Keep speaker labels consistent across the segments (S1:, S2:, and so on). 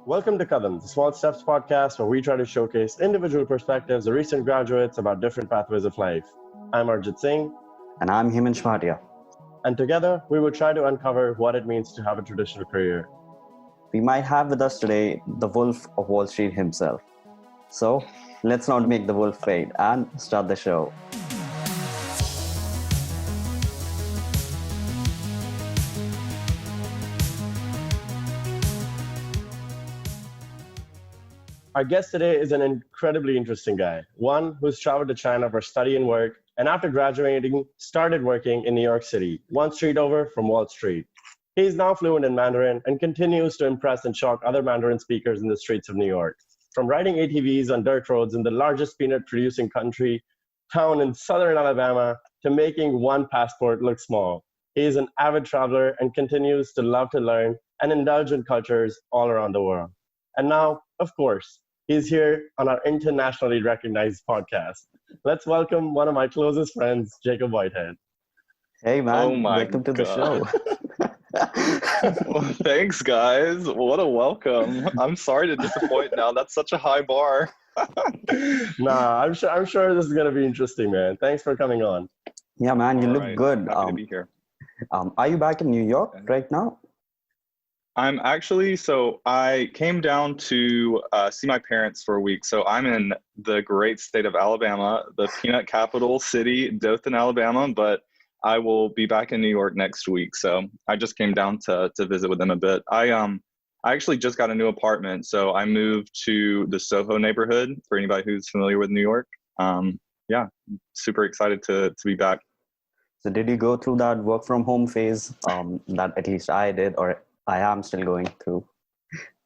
S1: Welcome to Kadam, the Small Steps podcast where we try to showcase individual perspectives of recent graduates about different pathways of life. I'm Arjit Singh.
S2: And I'm Himansh Bhatia.
S1: And together, we will try to uncover what it means to have a traditional career.
S2: We might have with us today the Wolf of Wall Street himself. So, let's not make the wolf fade and start the show.
S1: Our guest today is an incredibly interesting guy, one who's traveled to China for study and work, and after graduating, started working in New York City, one street over from Wall Street. He is now fluent in Mandarin and continues to impress and shock other Mandarin speakers in the streets of New York. From riding ATVs on dirt roads in the largest peanut-producing town in southern Alabama, to making one passport look small. He is an avid traveler and continues to love to learn and indulge in cultures all around the world. And now, of course, he's here on our internationally recognized podcast. Let's welcome one of my closest friends, Jacob Whitehead.
S2: Hey man, welcome to the show.
S3: Well, thanks guys. What a welcome. I'm sorry to disappoint now. That's such a high bar.
S1: Nah, I'm sure this is going to be interesting, man. Thanks for coming on.
S2: Yeah man, you look good.
S3: Happy to be here.
S2: Are you back in New York right now?
S3: I'm actually, so I came down to see my parents for a week. So I'm in the great state of Alabama, the peanut capital city, Dothan, Alabama, but I will be back in New York next week. So I just came down to visit with them a bit. I actually just got a new apartment. So I moved to the Soho neighborhood for anybody who's familiar with New York. Yeah, super excited to be back.
S2: So did you go through that work from home phase that at least I did, or I am still going through?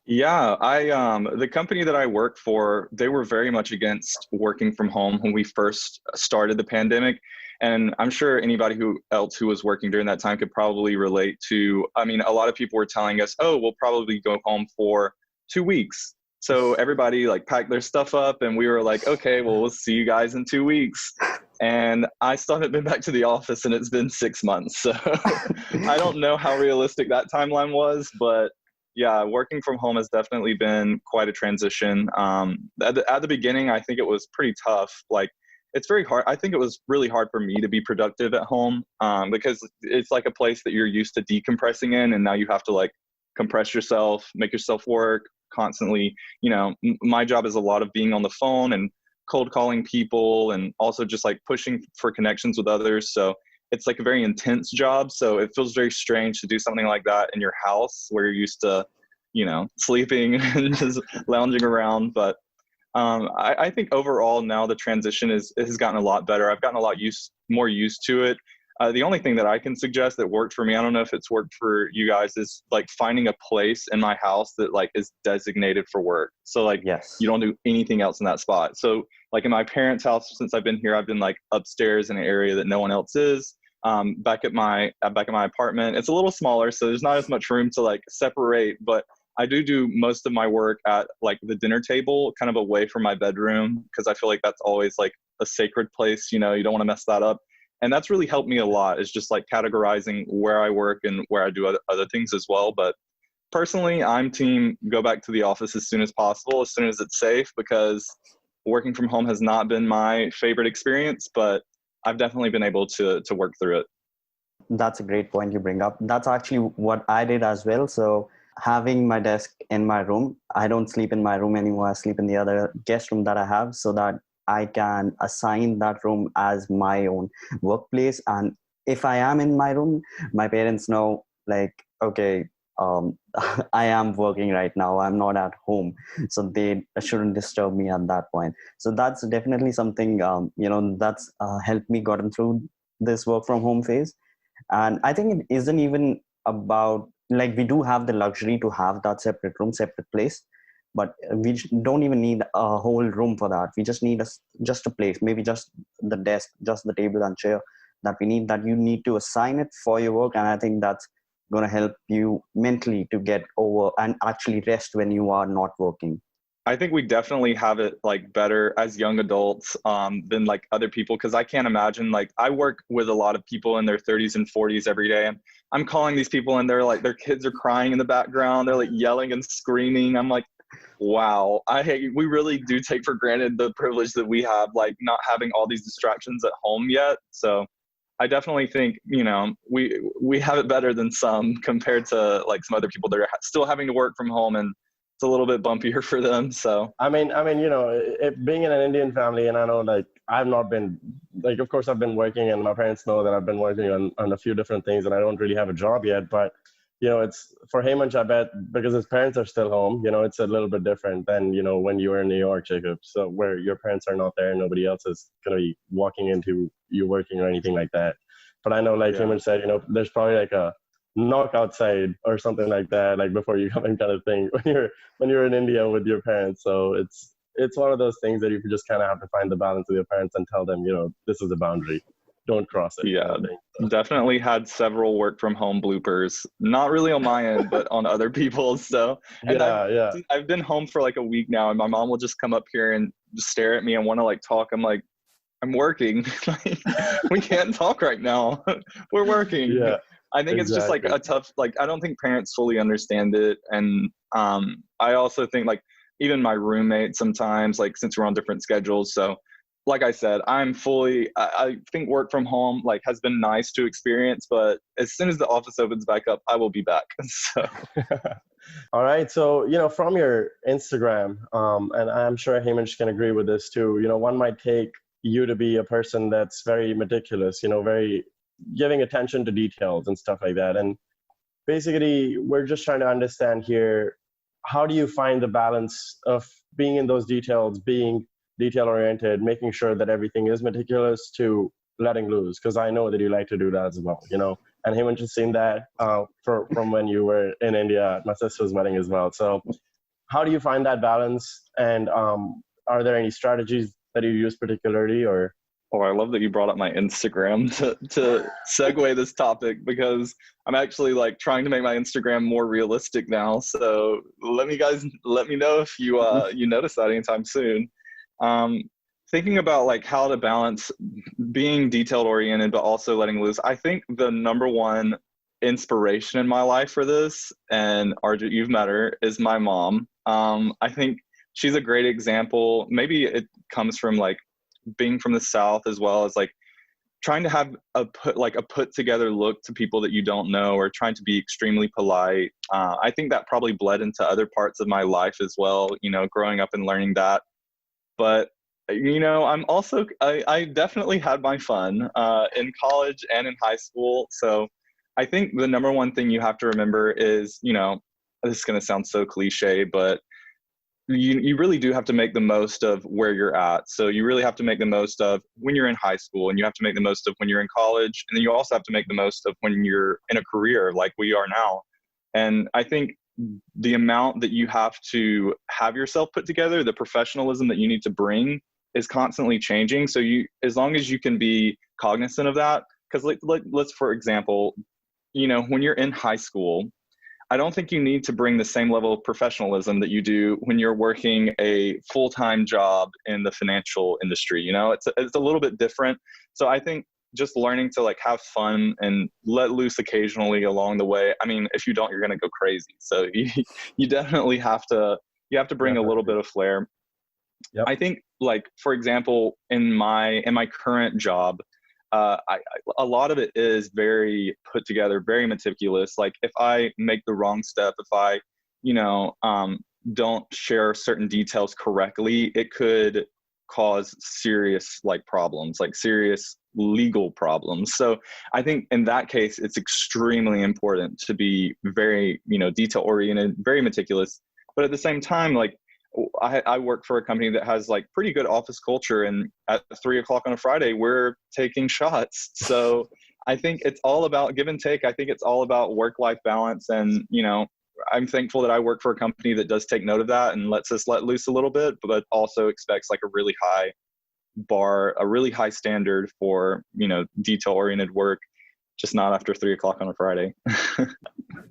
S3: Yeah, the company that I work for, they were very much against working from home when we first started the pandemic. And I'm sure anybody who was working during that time could probably relate to, I mean, a lot of people were telling us, oh, we'll probably go home for 2 weeks. So everybody like packed their stuff up and we were like, okay, well, we'll see you guys in 2 weeks. And I still haven't been back to the office and it's been 6 months. So I don't know how realistic that timeline was, but yeah, working from home has definitely been quite a transition. At the beginning, I think it was pretty tough. Like, it's very hard. I think it was really hard for me to be productive at home because it's like a place that you're used to decompressing in. And now you have to like compress yourself, make yourself work constantly. You know, my job is a lot of being on the phone and cold calling people and also just like pushing for connections with others. So it's like a very intense job. So it feels very strange to do something like that in your house where you're used to, you know, sleeping and just lounging around. But I think overall now the transition has gotten a lot better. I've gotten a lot more used to it. The only thing that I can suggest that worked for me, I don't know if it's worked for you guys, is like finding a place in my house that like is designated for work. So like,
S2: yes,
S3: you don't do anything else in that spot. So like in my parents' house, since I've been here, I've been like upstairs in an area that no one else is. Back at my apartment, it's a little smaller, so there's not as much room to like separate, but I do most of my work at like the dinner table, kind of away from my bedroom, because I feel like that's always like a sacred place, you know, you don't want to mess that up. And that's really helped me a lot, is just like categorizing where I work and where I do other things as well. But personally, I'm team go back to the office as soon as possible, as soon as it's safe, because working from home has not been my favorite experience, but I've definitely been able to work through it.
S2: That's a great point you bring up. That's actually what I did as well. So having my desk in my room, I don't sleep in my room anymore. I sleep in the other guest room that I have so that I can assign that room as my own workplace. And if I am in my room, my parents know like, okay, I am working right now. I'm not at home. So they shouldn't disturb me at that point. So that's definitely something, that's helped me gotten through this work from home phase. And I think it isn't even about, like, we do have the luxury to have that separate room, separate place, but we don't even need a whole room for that. We just need just a place, maybe just the desk, just the table and chair that we need, that you need to assign it for your work. And I think that's going to help you mentally to get over and actually rest when you are not working.
S3: I think we definitely have it like better as young adults than like other people, because I can't imagine, like I work with a lot of people in their 30s and 40s every day, and I'm calling these people and they're like, their kids are crying in the background, they're like yelling and screaming. I'm like, wow, we really do take for granted the privilege that we have, like not having all these distractions at home yet. So I definitely think, you know, we have it better than some compared to like some other people that are still having to work from home, and it's a little bit bumpier for them. So
S1: I mean, you know, being in an Indian family, and I know, like, I've not been, like, of course, I've been working, and my parents know that I've been working on a few different things, and I don't really have a job yet. But, you know, it's for Hemant, I bet, because his parents are still home, you know, it's a little bit different than, you know, when you were in New York, Jacob. So where your parents are not there, nobody else is going to be walking into you working or anything like that. But I know, like Hemant said, you know, there's probably like a knock outside or something like that, like before you come in kind of thing when you're in India with your parents. So it's one of those things that you just kind of have to find the balance with your parents and tell them, you know, this is a boundary, don't cross it.
S3: Yeah,
S1: kind of thing.
S3: definitely had several work from home bloopers, not really on my end, but on other people's. So, and I've been home for like a week now, and my mom will just come up here and just stare at me and want to like talk. I'm like, I'm working. Like, we can't talk right now. We're working.
S1: Yeah.
S3: I think it's just like a tough, like, I don't think parents fully understand it. And I also think like even my roommate sometimes, like since we're on different schedules. So like I said, I think work from home like has been nice to experience, but as soon as the office opens back up, I will be back. So.
S1: All right. So, you know, from your Instagram, and I'm sure Hemant can agree with this too, you know, one might take you to be a person that's very meticulous, you know, very giving attention to details and stuff like that. And basically, we're just trying to understand here, how do you find the balance of being in those details, being detail oriented, making sure that everything is meticulous, to letting loose? Because I know that you like to do that as well, you know. And Hemant has seen that from when you were in India at my sister's wedding as well. So how do you find that balance? And are there any strategies that you use particularly, or?
S3: Oh, I love that you brought up my Instagram to segue this topic, because I'm actually like trying to make my Instagram more realistic now. So let me know if you you notice that anytime soon. Thinking about like how to balance being detailed oriented but also letting loose. I think the number one inspiration in my life for this, and Arjun, you've met her, is my mom. I think she's a great example. Maybe it comes from like being from the South, as well as like trying to have a put together look to people that you don't know, or trying to be extremely polite. I think that probably bled into other parts of my life as well, you know, growing up and learning that. But, you know, I definitely had my fun in college and in high school. So I think the number one thing you have to remember is, you know, this is going to sound so cliche, but you really do have to make the most of where you're at. So you really have to make the most of when you're in high school, and you have to make the most of when you're in college. And then you also have to make the most of when you're in a career like we are now. And I think the amount that you have to have yourself put together, the professionalism that you need to bring, is constantly changing. So as long as you can be cognizant of that, because let's, for example, you know, when you're in high school, I don't think you need to bring the same level of professionalism that you do when you're working a full-time job in the financial industry. You know, it's a little bit different. So I think just learning to like have fun and let loose occasionally along the way. I mean, if you don't, you're going to go crazy. So you definitely have to bring a little bit of flair. Yep. I think, like, for example, in my current job, a lot of it is very put together, very meticulous. Like if I make the wrong step, if I, you know, don't share certain details correctly, it could cause serious like problems, like serious legal problems. So I think in that case, it's extremely important to be very, you know, detail oriented, very meticulous. But at the same time, like, I work for a company that has like pretty good office culture, and at 3:00 on a Friday, we're taking shots. So I think it's all about give and take. I think it's all about work-life balance. And, you know, I'm thankful that I work for a company that does take note of that and lets us let loose a little bit, but also expects like a really high bar, a really high standard for, you know, detail-oriented work, just not after 3:00 on a Friday.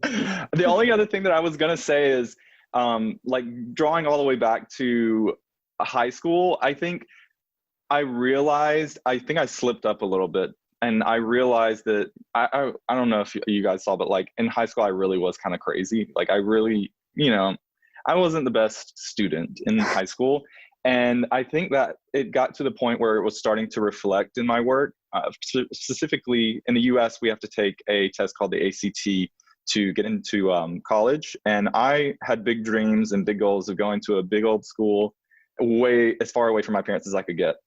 S3: The only other thing that I was going to say is, Like drawing all the way back to high school, I think I slipped up a little bit, and I realized that I don't know if you guys saw, but like in high school, I really was kind of crazy. Like I really, I wasn't the best student in high school. And I think that it got to the point where it was starting to reflect in my work. Specifically in the US, we have to take a test called the ACT to get into college. And I had big dreams and big goals of going to a big old school way as far away from my parents as I could get.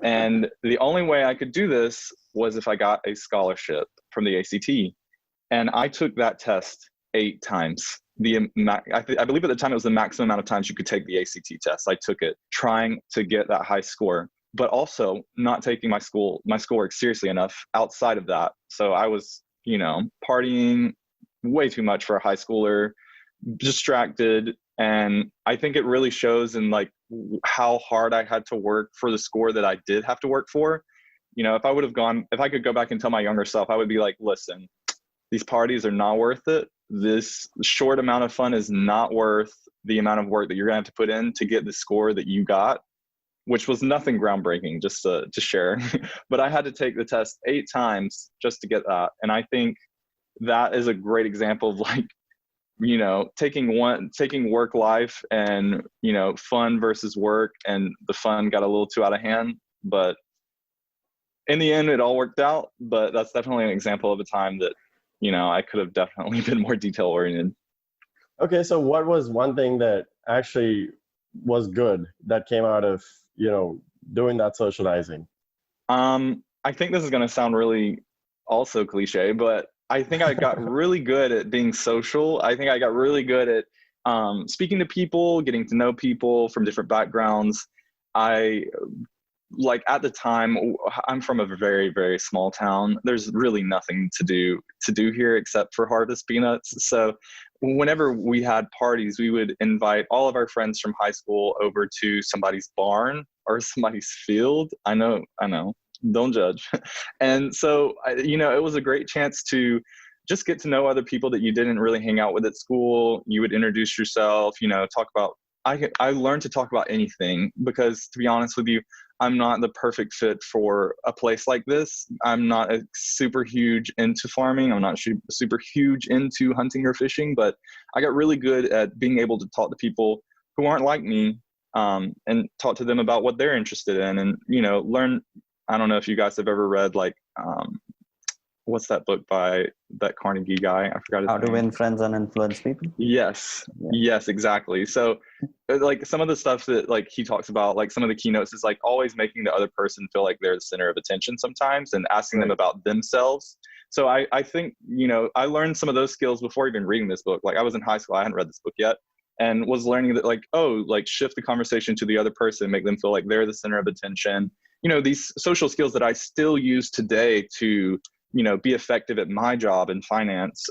S3: And the only way I could do this was if I got a scholarship from the ACT. And I took that test 8 times. I believe at the time it was the maximum amount of times you could take the ACT test. I took it trying to get that high score, but also not taking my schoolwork seriously enough outside of that. So I was, partying way too much for a high schooler, distracted. And I think it really shows in like how hard I had to work for the score that I did have to work for. If I could go back and tell my younger self, I would be like, listen, these parties are not worth it. This short amount of fun is not worth the amount of work that you're gonna have to put in to get the score that you got, which was nothing groundbreaking, just to share. But I had to take the test 8 times just to get that. And I think that is a great example of like, taking work life and, fun versus work, and the fun got a little too out of hand. But in the end, it all worked out. But that's definitely an example of a time that, I could have definitely been more detail oriented.
S1: Okay, so what was one thing that actually was good that came out of, doing that socializing?
S3: I think this is going to sound really also cliche, but I think I got really good at being social. I think I got really good at speaking to people, getting to know people from different backgrounds. At the time, I'm from a very, very small town. There's really nothing to do here except for harvest peanuts. So whenever we had parties, we would invite all of our friends from high school over to somebody's barn or somebody's field. I know, don't judge. And so, it was a great chance to just get to know other people that you didn't really hang out with at school. You would introduce yourself, talk about, I learned to talk about anything, because to be honest with you, I'm not the perfect fit for a place like this. I'm not super huge into farming. I'm not super huge into hunting or fishing, but I got really good at being able to talk to people who aren't like me, and talk to them about what they're interested in, and, learn. I don't know if you guys have ever read what's that book by that Carnegie guy? I forgot his name.
S2: How to Win Friends and Influence People.
S3: Yes. Yeah. Yes, exactly. So like some of the stuff that like he talks about, like some of the keynotes, is like always making the other person feel like they're the center of attention sometimes, and asking them about themselves. So I think, I learned some of those skills before even reading this book. Like I was in high school, I hadn't read this book yet, and was learning that shift the conversation to the other person, make them feel like they're the center of attention. These social skills that I still use today to, be effective at my job in finance,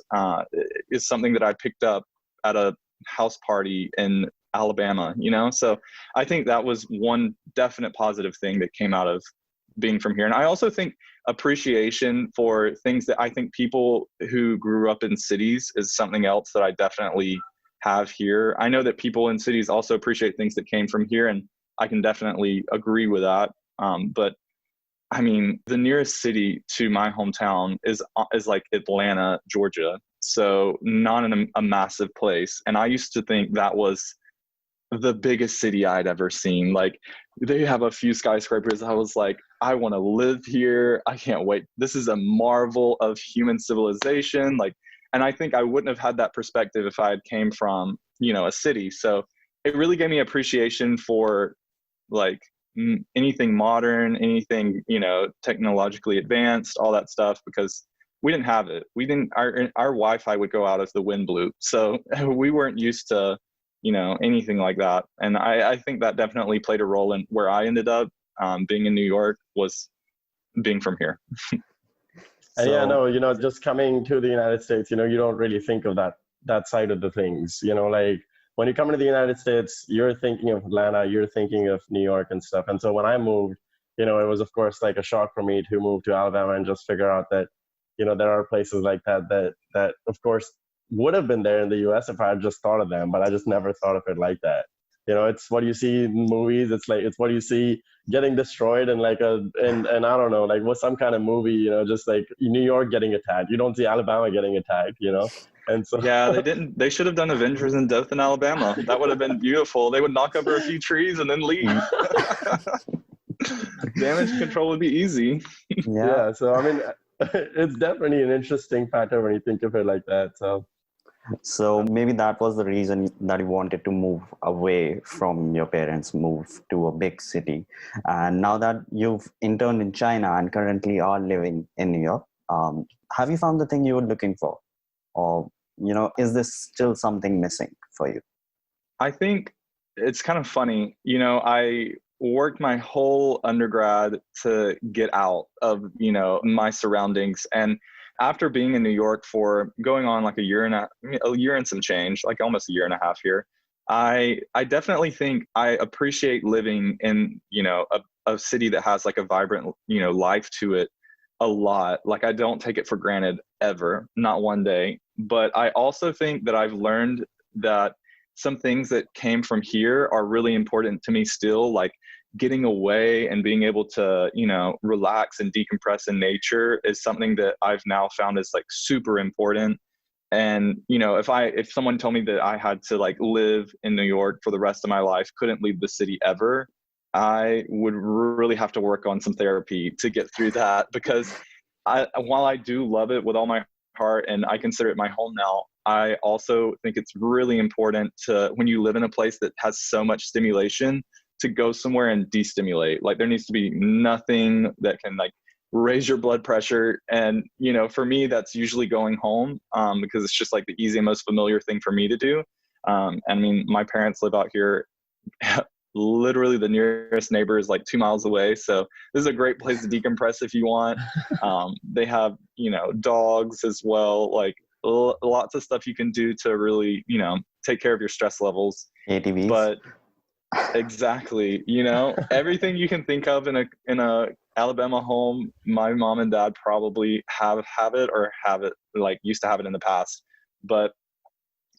S3: is something that I picked up at a house party in Alabama, So I think that was one definite positive thing that came out of being from here. And I also think appreciation for things that I think people who grew up in cities is something else that I definitely have here. I know that people in cities also appreciate things that came from here, and I can definitely agree with that. But I mean, the nearest city to my hometown is like Atlanta, Georgia. So not in a massive place. And I used to think that was the biggest city I'd ever seen. Like they have a few skyscrapers. I was like, I want to live here. I can't wait. This is a marvel of human civilization. And I think I wouldn't have had that perspective if I had came from, a city. So it really gave me appreciation for anything modern, anything, technologically advanced, all that stuff, because we didn't have it. Our Wi-Fi would go out as the wind blew. So we weren't used to, anything like that. And I think that definitely played a role in where I ended up being in New York, was being from here.
S1: And just coming to the United States, you don't really think of that side of the things, when you come into the United States, you're thinking of Atlanta, you're thinking of New York and stuff. And so when I moved, it was, of course, like a shock for me to move to Alabama and just figure out that, there are places like that, of course, would have been there in the US if I had just thought of them, but I just never thought of it like that. It's what you see in movies. It's what you see getting destroyed in like and I don't know, like what's some kind of movie, just like New York getting attacked. You don't see Alabama getting attacked, And so
S3: Yeah, they should have done Avengers in Death in Alabama. That would have been beautiful. They would knock over a few trees and then leave. Damage control would be easy.
S1: Yeah. So I mean, it's definitely an interesting factor when you think of it like that.
S2: So maybe that was the reason that you wanted to move away from your parents, move to a big city. And now that you've interned in China and currently are living in New York, have you found the thing you were looking for? Or, is this still something missing for you?
S3: I think it's kind of funny. I worked my whole undergrad to get out of, my surroundings. And after being in New York for going on like a year and some change, like almost a year and a half here, I definitely think I appreciate living in, a city that has like a vibrant, life to it a lot. Like I don't take it for granted ever, not one day. But I also think that I've learned that some things that came from here are really important to me still, like getting away and being able to, relax and decompress in nature is something that I've now found is like super important. And, if someone told me that I had to like live in New York for the rest of my life, couldn't leave the city ever, I would really have to work on some therapy to get through that, because while I do love it with all my heart and I consider it my home now, I also think it's really important to, when you live in a place that has so much stimulation, to go somewhere and destimulate. Like there needs to be nothing that can like raise your blood pressure. And, for me, that's usually going home, because it's just like the easy and most familiar thing for me to do. I mean, my parents live out here. Literally the nearest neighbor is like 2 miles away. So this is a great place to decompress if you want. They have, dogs as well, like lots of stuff you can do to really, take care of your stress levels.
S2: ATVs.
S3: But exactly, everything you can think of in a Alabama home, my mom and dad probably have it or have it, like used to have it in the past. But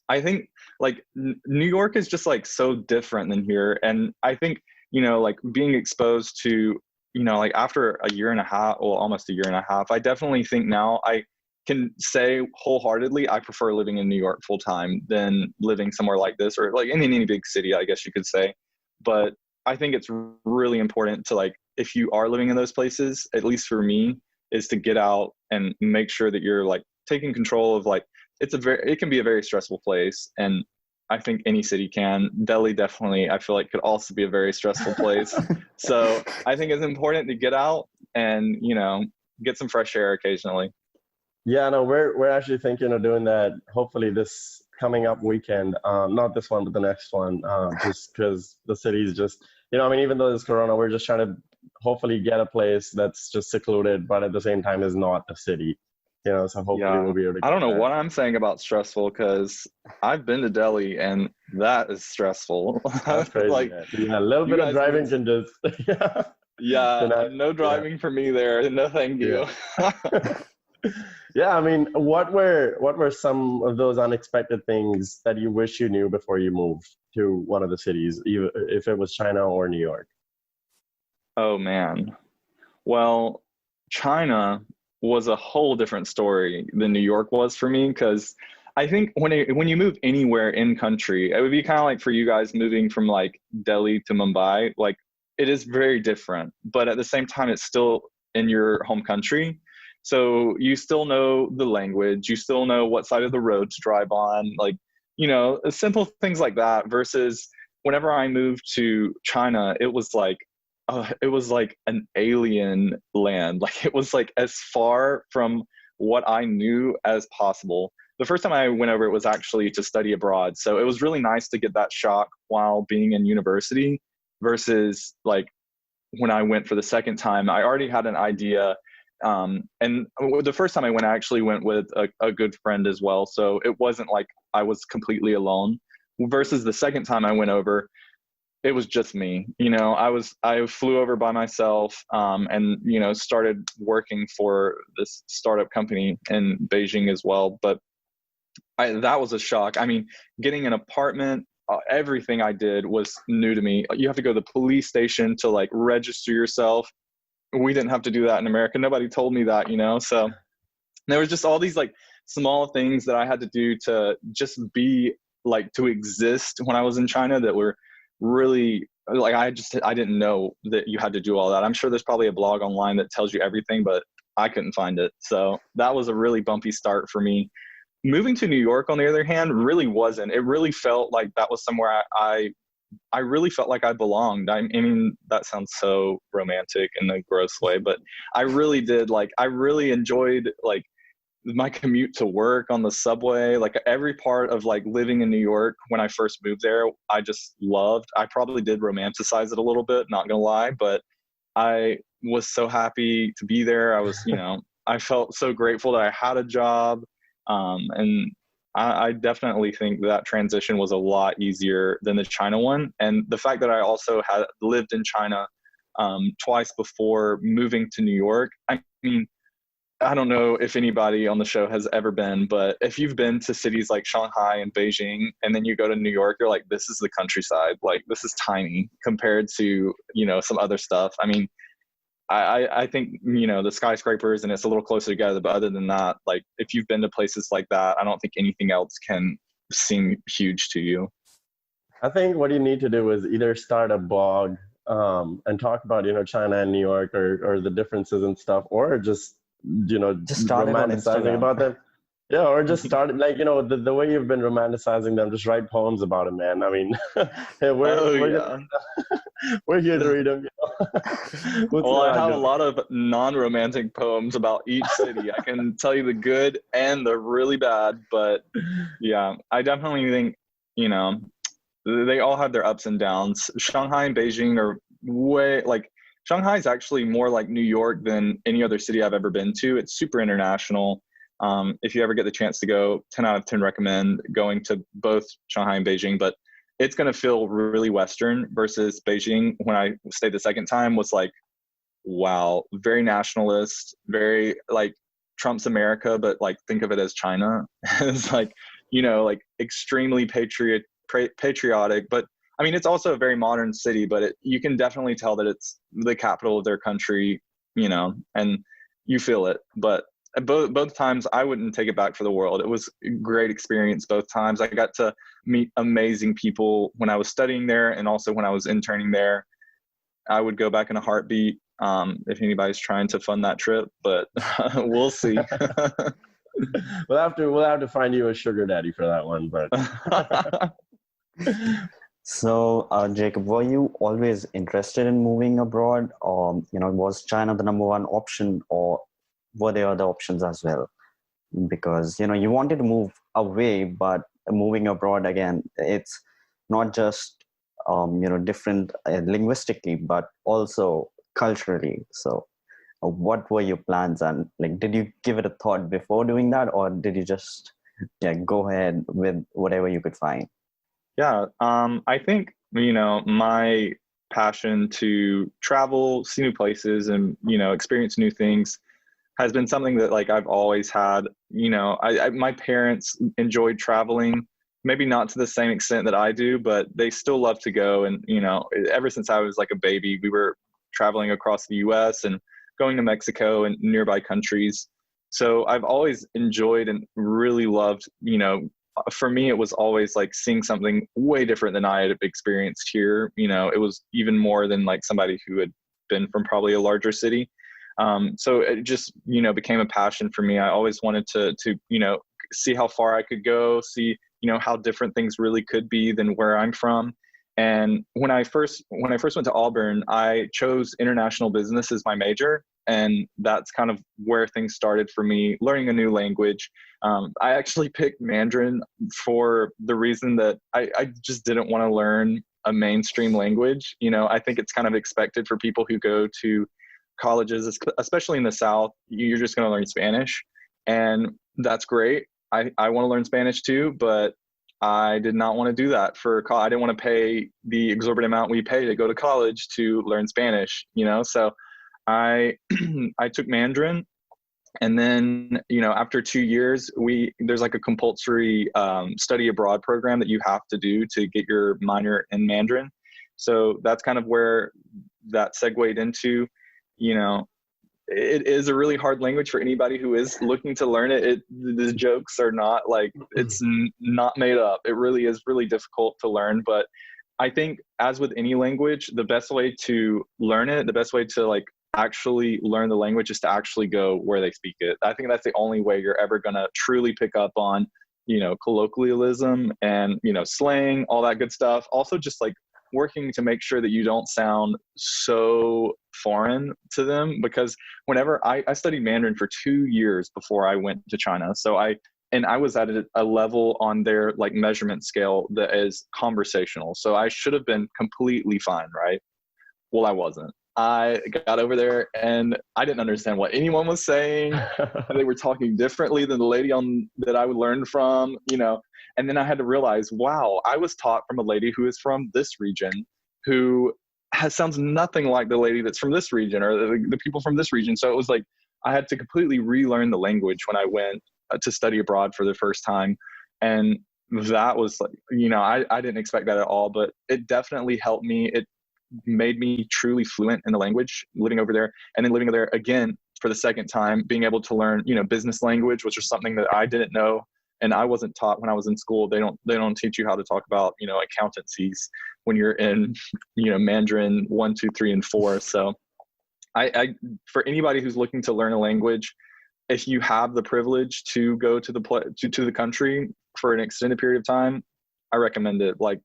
S3: I think like New York is just like so different than here. And I think, like being exposed to, like after a year and a half, well, almost a year and a half, I definitely think now I can say wholeheartedly, I prefer living in New York full time than living somewhere like this, or like in any big city, I guess you could say. But I think it's really important to like, if you are living in those places, at least for me, is to get out and make sure that you're like taking control of like, it can be a very stressful place. And I think any city can. Delhi definitely, I feel like, could also be a very stressful place. So I think it's important to get out and, get some fresh air occasionally.
S1: Yeah, no, we're actually thinking of doing that. Hopefully this coming up weekend, not this one, but the next one, just because the city's just, even though there's Corona, we're just trying to hopefully get a place that's just secluded, but at the same time is not a city. So hopefully we'll be able to.
S3: I don't know what I'm saying about stressful, because I've been to Delhi and that is stressful.
S1: That's crazy.
S3: Like,
S1: a little bit of driving can just.
S3: Yeah, no driving for me there. No, thank you.
S1: Yeah, I mean, what were some of those unexpected things that you wish you knew before you moved to one of the cities, even if it was China or New York?
S3: Oh man, well, China was a whole different story than New York was for me, because I think when you move anywhere in country, it would be kind of like for you guys moving from like Delhi to Mumbai. Like it is very different, but at the same time, it's still in your home country. So you still know the language, you still know what side of the road to drive on, like, simple things like that. Versus whenever I moved to China, it was like an alien land. Like it was like as far from what I knew as possible. The first time I went over, it was actually to study abroad. So it was really nice to get that shock while being in university, versus like when I went for the second time, I already had an idea. And the first time I went, I actually went with a good friend as well. So it wasn't like I was completely alone. Versus the second time I went over, it was just me. I flew over by myself, and started working for this startup company in Beijing as well. But that was a shock. I mean, getting an apartment, everything I did was new to me. You have to go to the police station to like register yourself. We didn't have to do that in America. Nobody told me that, you know? So there was just all these like small things that I had to do to just be like, to exist when I was in China that were really like, I didn't know that you had to do all that. I'm sure there's probably a blog online that tells you everything, but I couldn't find it. So that was a really bumpy start for me. Moving to New York, on the other hand, really wasn't. It really felt like that was somewhere I really felt like I belonged. I mean, that sounds so romantic in a gross way, but I really did. Like, I really enjoyed like my commute to work on the subway. Like every part of like living in New York when I first moved there, I just loved. I probably did romanticize it a little bit, not gonna lie, but I was so happy to be there. I was, you know, I felt so grateful that I had a job. And I definitely think that transition was a lot easier than the China one. And the fact that I also had lived in China twice before moving to New York. I mean, I don't know if anybody on the show has ever been, but if you've been to cities like Shanghai and Beijing, and then you go to New York, you're like, this is the countryside. Like, this is tiny compared to, you know, some other stuff. I mean, I think, you know, the skyscrapers and it's a little closer together, but other than that, like if you've been to places like that, I don't think anything else can seem huge to you.
S1: I think what you need to do is either start a blog and talk about, you know, China and New York or the differences and stuff, or just, you know,
S2: Just start it on
S1: romanticizing
S2: Instagram.
S1: about them. Yeah, or just start like, you know, the way you've been romanticizing them, just write poems about it, man. I mean, hey, we're here to read them. You know?
S3: Well, I have a lot of non-romantic poems about each city. I can tell you the good and the really bad, but yeah, I definitely think, you know, they all have their ups and downs. Shanghai and Beijing are way like, Shanghai is actually more like New York than any other city I've ever been to. It's super international. If you ever get the chance to go, 10 out of 10 recommend going to both Shanghai and Beijing, but it's going to feel really Western versus Beijing. When I stayed the second time was like, wow, very nationalist, very like Trump's America, but like think of it as China. It's like, you know, like extremely patriotic, but I mean, it's also a very modern city, but you can definitely tell that it's the capital of their country, you know, and you feel it. But both times, I wouldn't take it back for the world. It was a great experience both times. I got to meet amazing people when I was studying there and also when I was interning there. I would go back in a heartbeat if anybody's trying to fund that trip, but we'll see.
S1: we'll have to find you a sugar daddy for that one, but.
S2: So, Jacob, were you always interested in moving abroad, or you know, was China the number one option, or were there other options as well? Because you know, you wanted to move away, but moving abroad again, it's not just you know, different linguistically, but also culturally. So, what were your plans, and like, did you give it a thought before doing that, or did you just go ahead with whatever you could find?
S3: Yeah, I think, you know, my passion to travel, see new places, and, you know, experience new things has been something that like I've always had. You know, my parents enjoyed traveling, maybe not to the same extent that I do, but they still love to go. And, you know, ever since I was like a baby, we were traveling across the US and going to Mexico and nearby countries. So I've always enjoyed and really loved, you know, for me, it was always like seeing something way different than I had experienced here. You know, it was even more than like somebody who had been from probably a larger city. So it just, you know, became a passion for me. I always wanted to, you know, see how far I could go, see, you know, how different things really could be than where I'm from. And when I first went to Auburn, I chose international business as my major. And that's kind of where things started for me, learning a new language. I actually picked Mandarin for the reason that I just didn't want to learn a mainstream language. You know, I think it's kind of expected for people who go to colleges, especially in the South, you're just going to learn Spanish. And that's great. I want to learn Spanish too, but I did not want to do that for college. I didn't want to pay the exorbitant amount we pay to go to college to learn Spanish, you know? So I took Mandarin, And then, after 2 years, there's like a compulsory study abroad program that you have to do to get your minor in Mandarin. So that's kind of where that segued into, it is a really hard language for anybody who is looking to learn it. The jokes are not like, it's not made up. It really is really difficult to learn. But I think, as with any language, the best way to learn it, the best way to like actually learn the language is to actually go where they speak it. I think that's the only way you're ever going to truly pick up on, colloquialism and, slang, all that good stuff. Also, just like working to make sure that you don't sound so foreign to them, because whenever I studied Mandarin for 2 years before I went to China. So I was at a level on their like measurement scale that is conversational. So I should have been completely fine, right? Well, I wasn't. I got over there and I didn't understand what anyone was saying. They were talking differently than the lady that I would learn from, and then I had to realize, wow, I was taught from a lady who is from this region, who sounds nothing like the lady that's from this region, or the people from this region. So it was like, I had to completely relearn the language when I went to study abroad for the first time. And that was like, I didn't expect that at all, but it definitely helped me. It made me truly fluent in the language living over there, and then living there again for the second time, being able to learn, business language, which was something that I didn't know. And I wasn't taught when I was in school. They don't teach you how to talk about, accountancies when you're in, Mandarin 1, 2, 3, and 4. So I for anybody who's looking to learn a language, if you have the privilege to go to the country for an extended period of time, I recommend it. Like,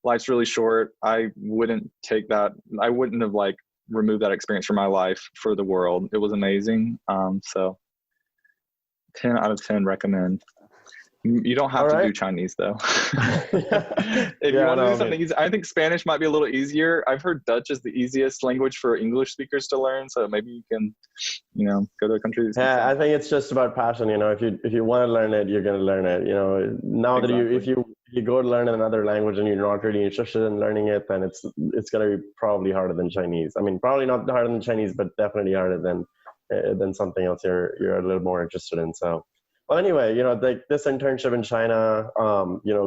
S3: life's really short. I wouldn't take that. I wouldn't have like removed that experience from my life for the world. It was amazing. So 10 out of 10 recommend. You don't have to do Chinese though. If you want to do something easy, I think Spanish might be a little easier. I've heard Dutch is the easiest language for English speakers to learn. So maybe you can, go to a country.
S1: Yeah, I think it's just about passion. If you want to learn it, you're going to learn it. Now exactly. That if you go to learn another language and you're not really interested in learning it, then it's going to be probably harder than Chinese. I mean, probably not harder than Chinese, but definitely harder than something else you're a little more interested in. So. Well, anyway, like this internship in China,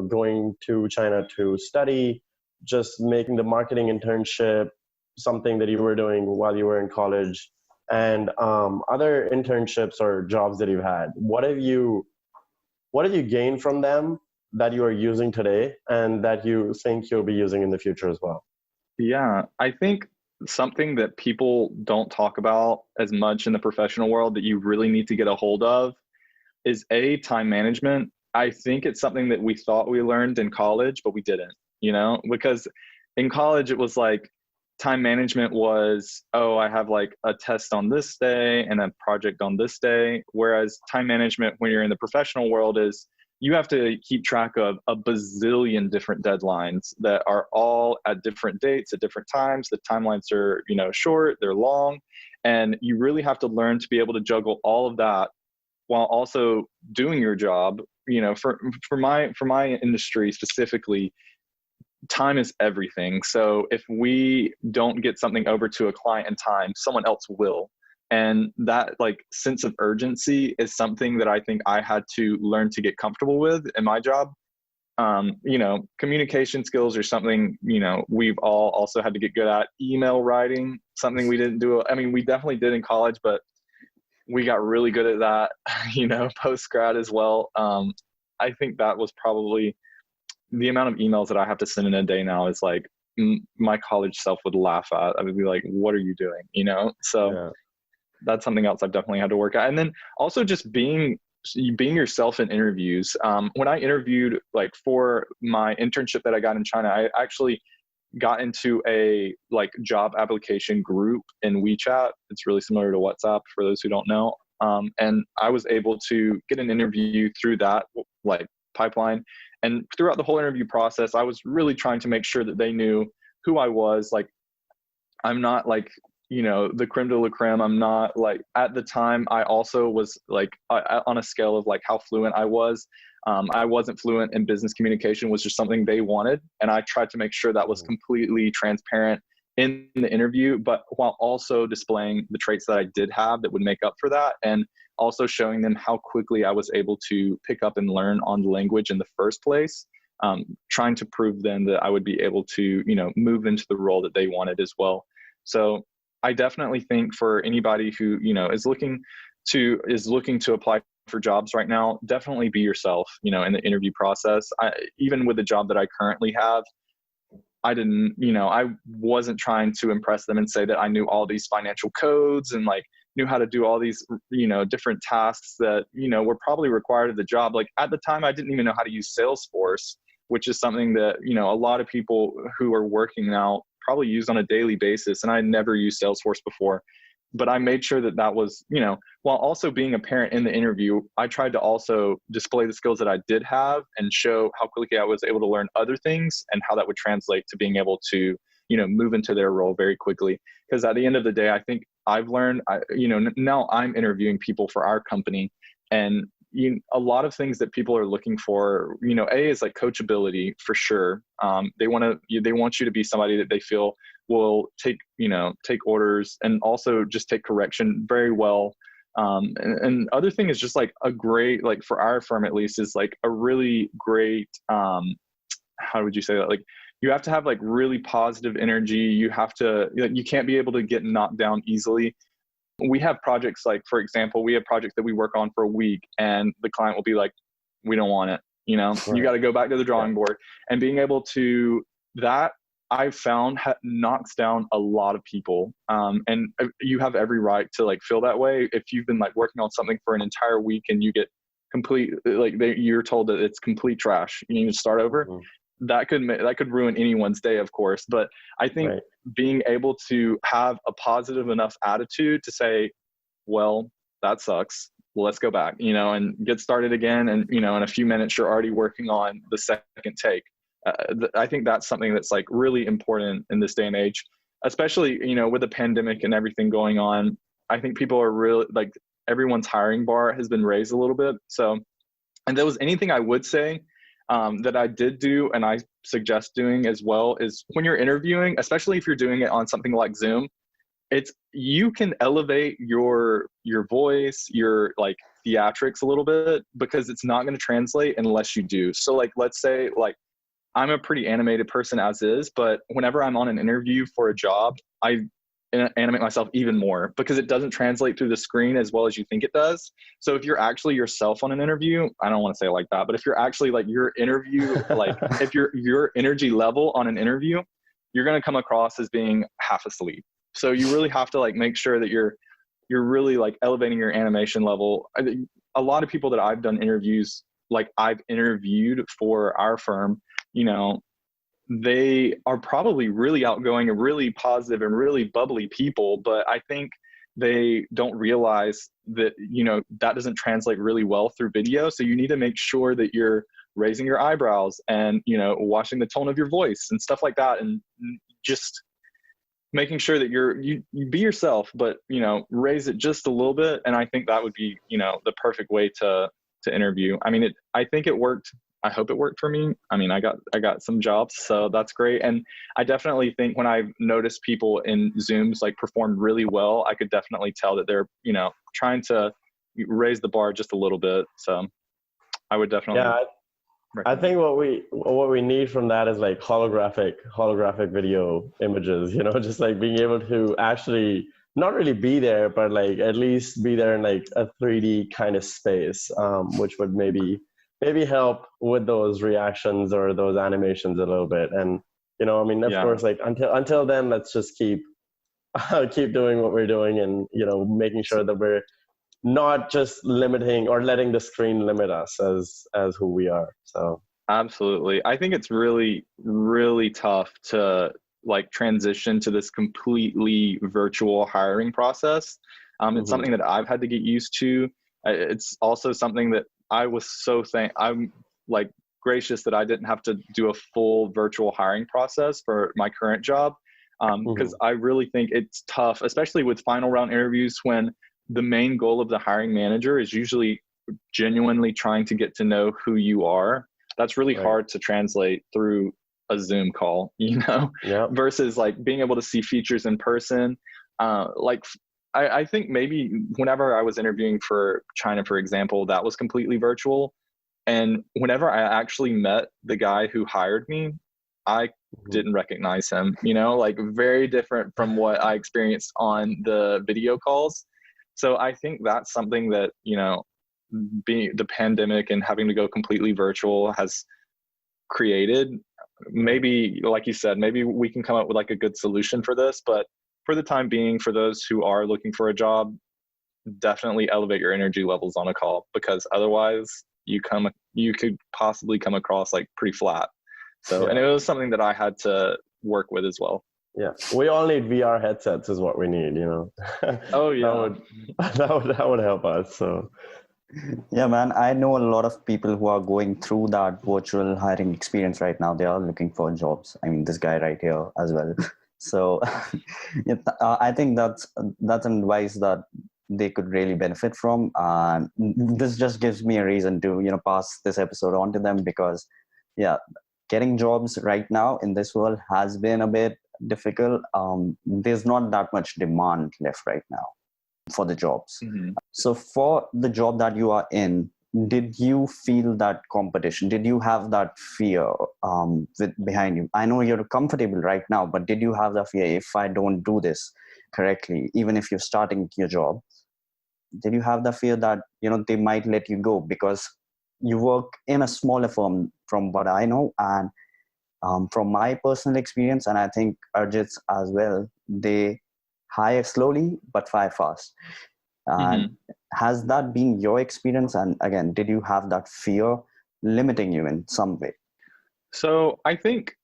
S1: going to China to study, just making the marketing internship something that you were doing while you were in college, and other internships or jobs that you've had. What have you gained from them that you are using today and that you think you'll be using in the future as well?
S3: Yeah, I think something that people don't talk about as much in the professional world that you really need to get a hold of is time management. I think it's something that we thought we learned in college, but we didn't, because in college it was like time management was, I have like a test on this day and a project on this day. Whereas time management when you're in the professional world is you have to keep track of a bazillion different deadlines that are all at different dates at different times. The timelines are, short, they're long, and you really have to learn to be able to juggle all of that while also doing your job. For my industry specifically, time is everything. So if we don't get something over to a client in time, someone else will. And that like sense of urgency is something that I think I had to learn to get comfortable with in my job. Communication skills are something, we've all also had to get good at. Email writing, something we didn't do. I mean, we definitely did in college, but we got really good at that, post grad as well. I think that was probably the amount of emails that I have to send in a day now is like my college self would laugh at. I would be like, what are you doing? So yeah. That's something else I've definitely had to work at. And then also just being yourself in interviews. When I interviewed like for my internship that I got in China, I actually got into a like job application group in WeChat. It's really similar to WhatsApp for those who don't know. And I was able to get an interview through that like pipeline. And throughout the whole interview process, I was really trying to make sure that they knew who I was. Like, I'm not like, the creme de la creme. I'm not like, at the time, I also was like on a scale of like how fluent I was. I wasn't fluent in business communication, which is something they wanted. And I tried to make sure that was completely transparent in the interview, but while also displaying the traits that I did have that would make up for that. And also showing them how quickly I was able to pick up and learn on the language in the first place, trying to prove them that I would be able to, move into the role that they wanted as well. So I definitely think for anybody who, is looking to apply for jobs right now, definitely be yourself, in the interview process. Even with the job that I currently have, I wasn't trying to impress them and say that I knew all these financial codes and like knew how to do all these, different tasks that, were probably required of the job. Like at the time, I didn't even know how to use Salesforce, which is something that, a lot of people who are working now probably use on a daily basis. And I never used Salesforce before, but I made sure that was, while also being a parent in the interview, I tried to also display the skills that I did have and show how quickly I was able to learn other things and how that would translate to being able to, move into their role very quickly. Because at the end of the day, I think I've learned, now I'm interviewing people for our company, and a lot of things that people are looking for, A is like coachability for sure. They want you to be somebody that they feel will take orders and also just take correction very well. And other thing is just like a great, like for our firm at least, is like a really great, how would you say that? Like you have to have like really positive energy. You have to, you can't be able to get knocked down easily. We have projects, like, for example, we have projects that we work on for a week and the client will be like, we don't want it. Right. You got to go back to the drawing board. And being able to, that I've found knocks down a lot of people. And you have every right to like feel that way. If you've been like working on something for an entire week and you get you're told that it's complete trash, you need to start over. Mm-hmm. That could ruin anyone's day, of course. But I think being able to have a positive enough attitude to say, well, that sucks. Well, let's go back, and get started again. And, in a few minutes, you're already working on the second take. I think that's something that's like really important in this day and age, especially, with the pandemic and everything going on. I think people are really like, everyone's hiring bar has been raised a little bit. So, and there was anything I would say that I did do and I suggest doing as well is when you're interviewing, especially if you're doing it on something like Zoom, you can elevate your voice, your like theatrics a little bit, because it's not going to translate unless you do. So like, let's say like I'm a pretty animated person as is, but whenever I'm on an interview for a job, I animate myself even more because it doesn't translate through the screen as well as you think it does. So if you're actually yourself on an interview, I don't want to say it like that, but if you're actually like your interview, like if your energy level on an interview, you're going to come across as being half asleep. So you really have to like make sure that you're really like elevating your animation level. I think a lot of people that I've done interviews, like I've interviewed for our firm, they are probably really outgoing and really positive and really bubbly people, but I think they don't realize that, that doesn't translate really well through video. So you need to make sure that you're raising your eyebrows and, watching the tone of your voice and stuff like that. And just making sure that you be yourself, but, raise it just a little bit. And I think that would be, the perfect way to interview. I mean, I think it worked. I hope it worked for me. I mean, I got some jobs, so that's great. And I definitely think when I've noticed people in Zooms like perform really well, I could definitely tell that they're, trying to raise the bar just a little bit. So I would definitely.
S1: Yeah, I think what we need from that is like holographic video images, just like being able to actually not really be there, but like at least be there in like a 3D kind of space, which would maybe help with those reactions or those animations a little bit. And, of course, like until then, let's just keep doing what we're doing and, making sure that we're not just limiting or letting the screen limit us as who we are. So.
S3: Absolutely. I think it's really, really tough to like transition to this completely virtual hiring process. It's something that I've had to get used to. It's also something that I was I'm like gracious that I didn't have to do a full virtual hiring process for my current job. Because I really think it's tough, especially with final round interviews, when the main goal of the hiring manager is usually genuinely trying to get to know who you are. That's really hard to translate through a Zoom call, versus like being able to see features in person. Like I think maybe whenever I was interviewing for China, for example, that was completely virtual. And whenever I actually met the guy who hired me, I didn't recognize him, like very different from what I experienced on the video calls. So I think that's something that, being the pandemic and having to go completely virtual has created. Maybe, like you said, maybe we can come up with like a good solution for this, but for the time being, for those who are looking for a job, definitely elevate your energy levels on a call, because otherwise you could possibly come across like pretty flat. So, and it was something that I had to work with as well.
S1: Yeah, we all need VR headsets is what we need,
S3: Oh yeah.
S1: that would help us. So
S2: yeah, man, I know a lot of people who are going through that virtual hiring experience right now. They are looking for jobs. I mean, this guy right here as well. So I think that's an advice that they could really benefit from. This just gives me a reason to pass this episode on to them, because getting jobs right now in this world has been a bit difficult. There's not that much demand left right now for the jobs.
S3: Mm-hmm.
S2: So for the job that you are in, did you feel that competition? Did you have that fear behind you? I know you're comfortable right now, but did you have that fear, if I don't do this correctly, even if you're starting your job, did you have the fear that they might let you go? Because you work in a smaller firm, from what I know, and from my personal experience, and I think Arjit's as well, they hire slowly but fire fast. And has that been your experience? And again, did you have that fear limiting you in some way?
S3: So I think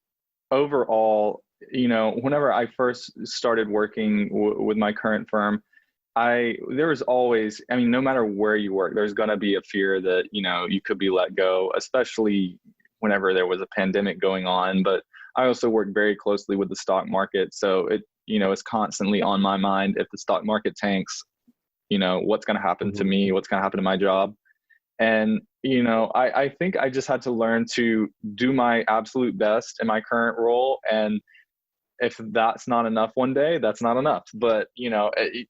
S3: overall, whenever I first started working with my current firm, there was always, no matter where you work, there's going to be a fear that, you could be let go, especially whenever there was a pandemic going on. But I also work very closely with the stock market. So it's constantly on my mind. If the stock market tanks, what's going to happen to me? What's going to happen to my job? And, I think I just had to learn to do my absolute best in my current role. And if that's not enough one day, that's not enough. But,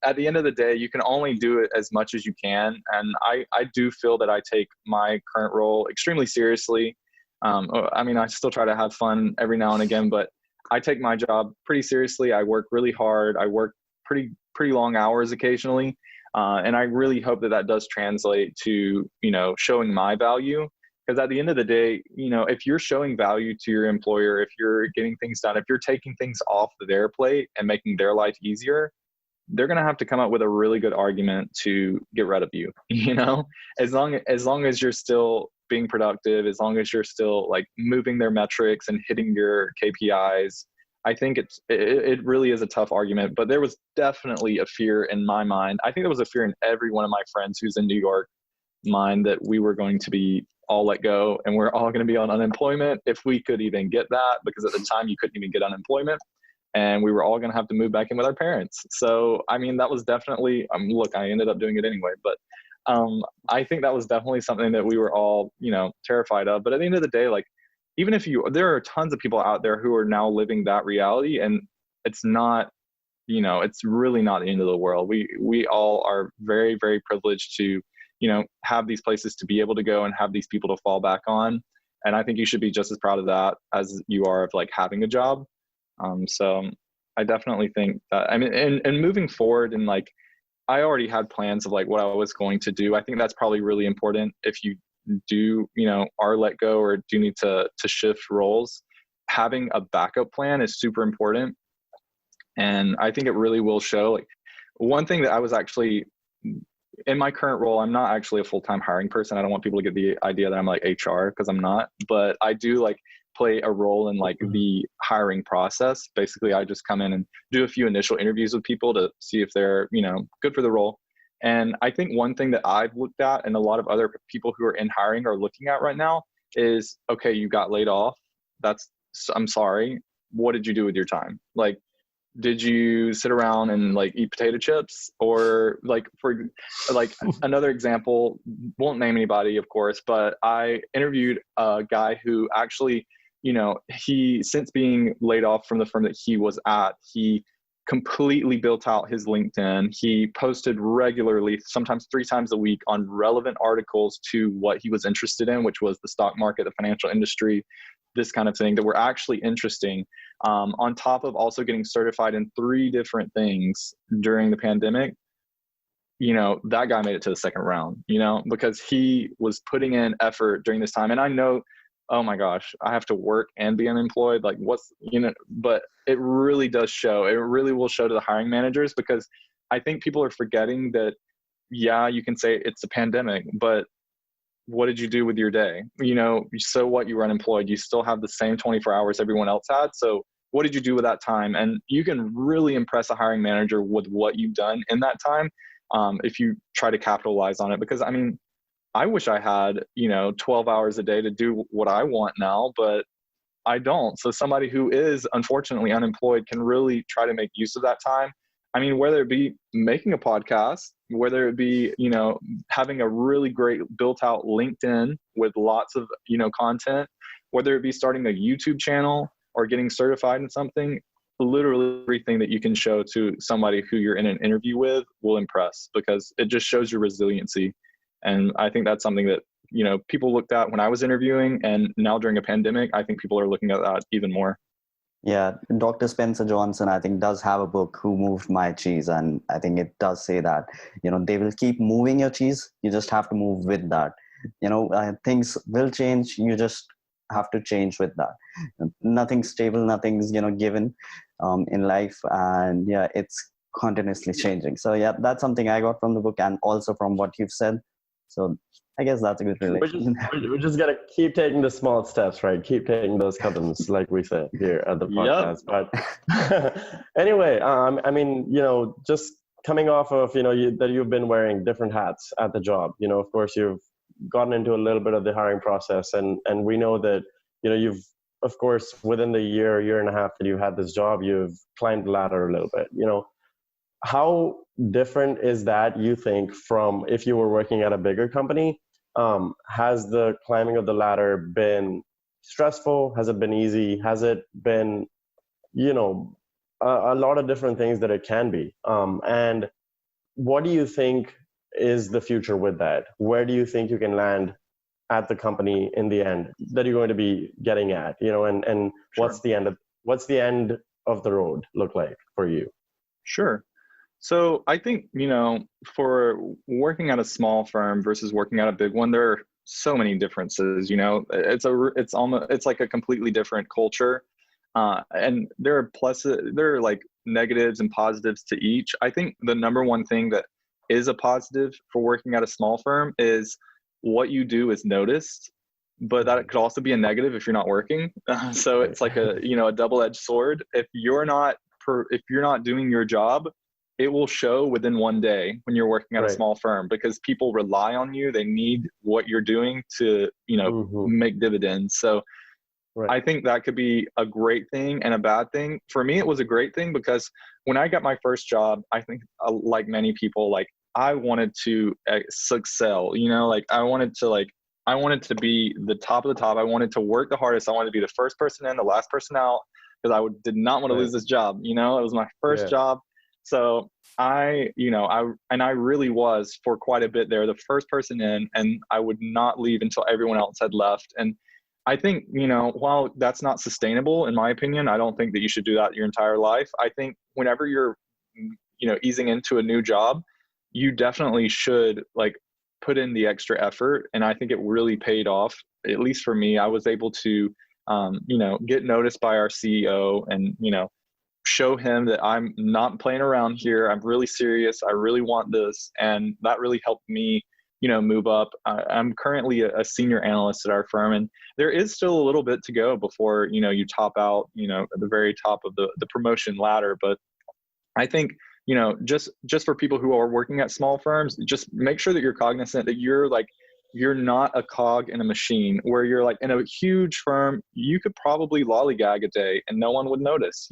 S3: at the end of the day, you can only do it as much as you can. And I do feel that I take my current role extremely seriously. I still try to have fun every now and again, but I take my job pretty seriously. I work really hard. I work pretty long hours occasionally. And I really hope that does translate to, showing my value. Because at the end of the day, if you're showing value to your employer, if you're getting things done, if you're taking things off their plate and making their life easier, they're going to have to come up with a really good argument to get rid of you. As long as you're still being productive, as long as you're still like moving their metrics and hitting your KPIs, I think it really is a tough argument. But there was definitely a fear in my mind. I think there was a fear in every one of my friends who's in New York mind that we were going to be all let go and we're all going to be on unemployment, if we could even get that, because at the time you couldn't even get unemployment, and we were all going to have to move back in with our parents. So that was definitely look, I ended up doing it anyway, but I think that was definitely something that we were all terrified of. But at the end of the day, like, even if there are tons of people out there who are now living that reality, and it's not, it's really not the end of the world. We all are very, very privileged to have these places to be able to go and have these people to fall back on. And I think you should be just as proud of that as you are of like having a job. So I definitely think that, and moving forward, and like, I already had plans of like what I was going to do. I think that's probably really important. If you do, are let go or do need to shift roles, having a backup plan is super important. And I think it really will show. Like, one thing that I was actually, in my current role, I'm not actually a full-time hiring person. I don't want people to get the idea that I'm like HR, because I'm not, but I do like play a role in like the hiring process. Basically, I just come in and do a few initial interviews with people to see if they're, good for the role. And I think one thing that I've looked at, and a lot of other people who are in hiring are looking at right now, is, okay, you got laid off. I'm sorry. What did you do with your time? Like, did you sit around and like eat potato chips? Or like, for like another example, won't name anybody, of course, but I interviewed a guy who actually, he, since being laid off from the firm that he was at, he completely built out his LinkedIn. He posted regularly, sometimes 3 times a week, on relevant articles to what he was interested in, which was the stock market, the financial industry, this kind of thing that were actually interesting. On top of also getting certified in 3 different things during the pandemic. That guy made it to the second round, because he was putting in effort during this time. And I know, oh my gosh, I have to work and be unemployed. Like but it really does show. It really will show to the hiring managers, because I think people are forgetting that, yeah, you can say it's a pandemic, but what did you do with your day? So what, you were unemployed, you still have the same 24 hours everyone else had. So what did you do with that time? And you can really impress a hiring manager with what you've done in that time. If you try to capitalize on it, because I wish I had, 12 hours a day to do what I want now, but I don't. So somebody who is unfortunately unemployed can really try to make use of that time. Whether it be making a podcast, whether it be, having a really great built out LinkedIn with lots of, content, whether it be starting a YouTube channel or getting certified in something, literally everything that you can show to somebody who you're in an interview with will impress, because it just shows your resiliency. And I think that's something that, people looked at when I was interviewing, and now during a pandemic, I think people are looking at that even more.
S2: Yeah, Dr. Spencer Johnson, I think, does have a book, Who Moved My Cheese? And I think it does say that, they will keep moving your cheese. You just have to move with that. Things will change. You just have to change with that. Nothing's stable, nothing's, given in life. And yeah, it's continuously changing. So yeah, that's something I got from the book, and also from what you've said. So I guess that's a good relation.
S1: We're just gonna keep taking the small steps, right? Keep taking those cuttings, like we said here at the podcast. Yep. But anyway, just coming off of that you've been wearing different hats at the job. Of course, you've gotten into a little bit of the hiring process, and we know that you've, of course, within the year and a half that you've had this job, you've climbed the ladder a little bit. How different is that, you think, from if you were working at a bigger company? Has the climbing of the ladder been stressful? Has it been easy? Has it been, a lot of different things that it can be? And what do you think is the future with that? Where do you think you can land at the company in the end that you're going to be getting at? And sure. What's the end of the road look like for you? Sure.
S3: So I think, for working at a small firm versus working at a big one, there are so many differences. It's like a completely different culture, and there are pluses, there are like negatives and positives to each. I think the number one thing that is a positive for working at a small firm is what you do is noticed, but that could also be a negative if you're not working. So it's like a double-edged sword. If you're not doing your job, it will show within one day when you're working at a small firm, because people rely on you. They need what you're doing to, make dividends. So I think that could be a great thing and a bad thing. For me, it was a great thing, because when I got my first job, I think like many people, I wanted to excel, I wanted to be the top of the top. I wanted to work the hardest. I wanted to be the first person in, the last person out, because did not want to lose this job. It was my first job. So I really was, for quite a bit there, the first person in, and I would not leave until everyone else had left. And I think, while that's not sustainable, in my opinion, I don't think that you should do that your entire life. I think whenever you're, easing into a new job, you definitely should put in the extra effort. And I think it really paid off. At least for me, I was able to, get noticed by our CEO, and, show him that I'm not playing around here. I'm really serious. I really want this. And that really helped me, move up. I'm currently a senior analyst at our firm, and there is still a little bit to go before, you top out, at the very top of the promotion ladder. But I think, just for people who are working at small firms, just make sure that you're cognizant that you're not a cog in a machine, where you're in a huge firm, you could probably lollygag a day and no one would notice,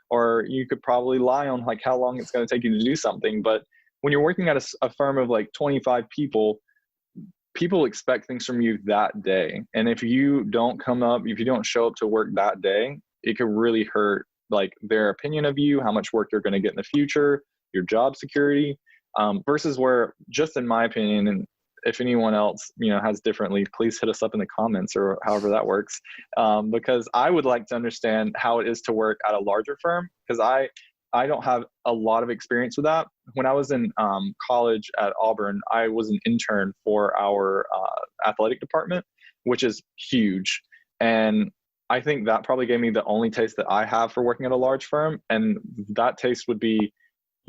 S3: or you could probably lie on how long it's going to take you to do something. But when you're working at a firm of 25 people, people expect things from you that day. And if you don't show up to work that day, it could really hurt like their opinion of you, how much work you're going to get in the future, your job security, versus where, just in my opinion, and if anyone else, has differently, please hit us up in the comments or however that works. Because I would like to understand how it is to work at a larger firm, because I don't have a lot of experience with that. When I was in college at Auburn, I was an intern for our athletic department, which is huge. And I think that probably gave me the only taste that I have for working at a large firm. And that taste would be,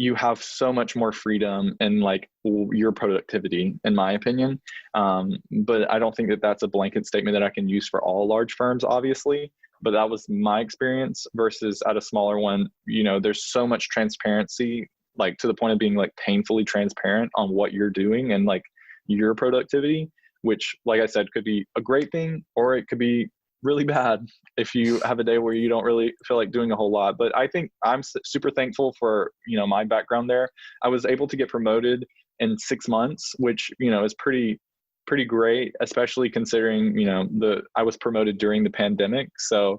S3: you have so much more freedom and like your productivity, in my opinion. But I don't think that that's a blanket statement that I can use for all large firms, obviously. But that was my experience versus at a smaller one, there's so much transparency, like to the point of being like painfully transparent on what you're doing and like your productivity, which, like I said, could be a great thing, or it could be really bad if you have a day where you don't really feel like doing a whole lot. But I think I'm super thankful for, my background there. I was able to get promoted in 6 months, which, is pretty great, especially considering, I was promoted during the pandemic. So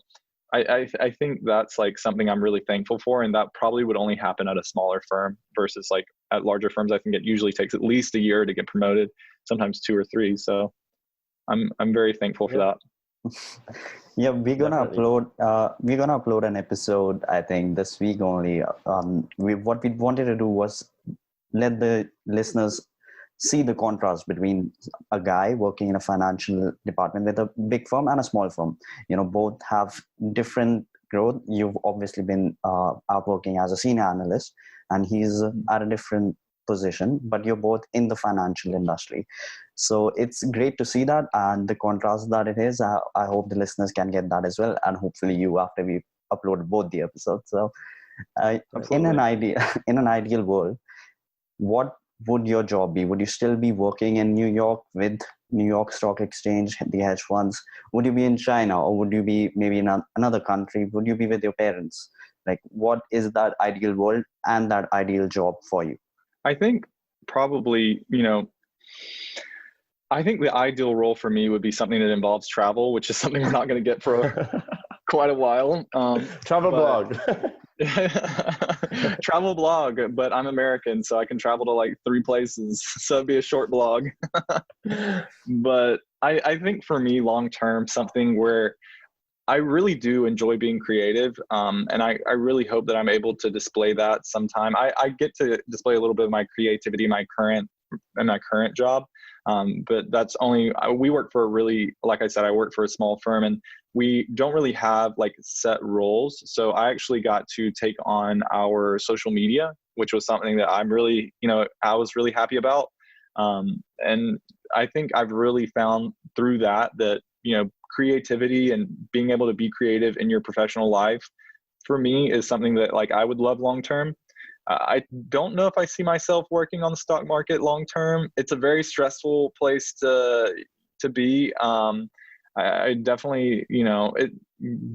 S3: I think that's like something I'm really thankful for. And that probably would only happen at a smaller firm versus like at larger firms. I think it usually takes at least a year to get promoted, sometimes 2 or 3. So I'm very thankful for that.
S2: Yeah, we're gonna upload an episode, I think, this week only. What we wanted to do was let the listeners see the contrast between a guy working in a financial department with a big firm and a small firm. Both have different growth. You've obviously been out working as a senior analyst, and he's at a different position, but you're both in the financial industry. So it's great to see that, and the contrast that it is. I hope the listeners can get that as well, and hopefully you, after we upload both the episodes. So in an ideal world, what would your job be? Would you still be working in New York with New York Stock Exchange, the hedge funds? Would you be in China, or would you be maybe in another country? Would you be with your parents? Like, what is that ideal world and that ideal job for you?
S3: I think probably, I think the ideal role for me would be something that involves travel, which is something we're not going to get for quite a while.
S1: Travel blog.
S3: Travel blog, but I'm American, so I can travel to like 3 places. So it'd be a short blog. But I think for me, long term, something where I really do enjoy being creative. And I really hope that I'm able to display that sometime. I get to display a little bit of my creativity in my current job. But that's only, we work for like I said, I work for a small firm, and we don't really have like set roles. So I actually got to take on our social media, which was something that I'm really, I was really happy about. And I think I've really found through that, creativity and being able to be creative in your professional life, for me, is something that like I would love long term. I don't know if I see myself working on the stock market long term. It's a very stressful place to be. I definitely,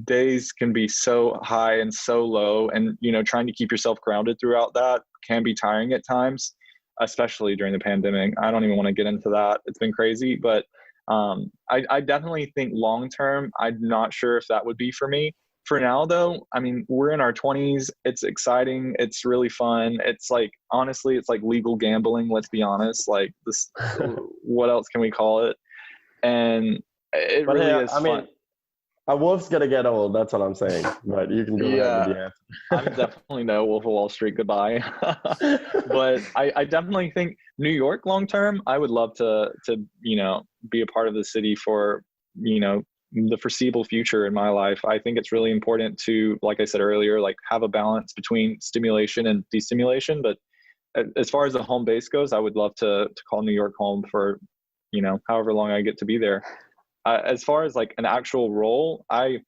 S3: days can be so high and so low, and trying to keep yourself grounded throughout that can be tiring at times, especially during the pandemic. I don't even want to get into that. It's been crazy, but I definitely think long term, I'm not sure if that would be for me. For now, though, I mean, we're in our 20s. It's exciting. It's really fun. It's like, honestly, it's like legal gambling. Let's be honest. Like this, what else can we call it? And it really is fun. I mean,
S1: a wolf's gonna get old. That's what I'm saying. But you can go ahead with the answer.
S3: I'm definitely no Wolf of Wall Street. Goodbye. But I definitely think New York long term, I would love to be a part of the city for the foreseeable future in my life. I think it's really important to, like I said earlier, like have a balance between stimulation and destimulation. But as far as the home base goes, I would love to call New York home for however long I get to be there. As far as like an actual role, I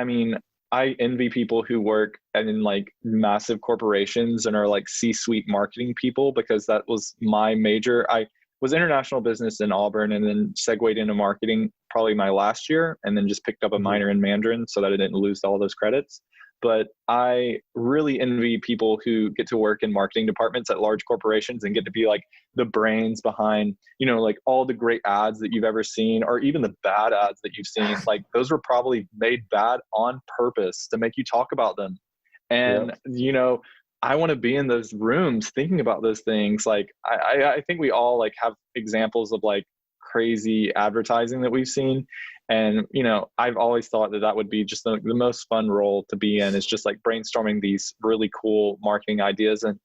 S3: mean, I envy people who work in like massive corporations and are like C-suite marketing people, because that was my major. I was international business in Auburn and then segued into marketing probably my last year, and then just picked up a minor in Mandarin so that I didn't lose all those credits. But I really envy people who get to work in marketing departments at large corporations and get to be like the brains behind, like all the great ads that you've ever seen, or even the bad ads that you've seen. Like those were probably made bad on purpose to make you talk about them. And,
S1: Yep.
S3: you know, I want to be in those rooms thinking about those things. Like, I think we all like have examples of like crazy advertising that we've seen. And, you know, I've always thought that that would be just the most fun role to be in, is just like brainstorming these really cool marketing ideas. And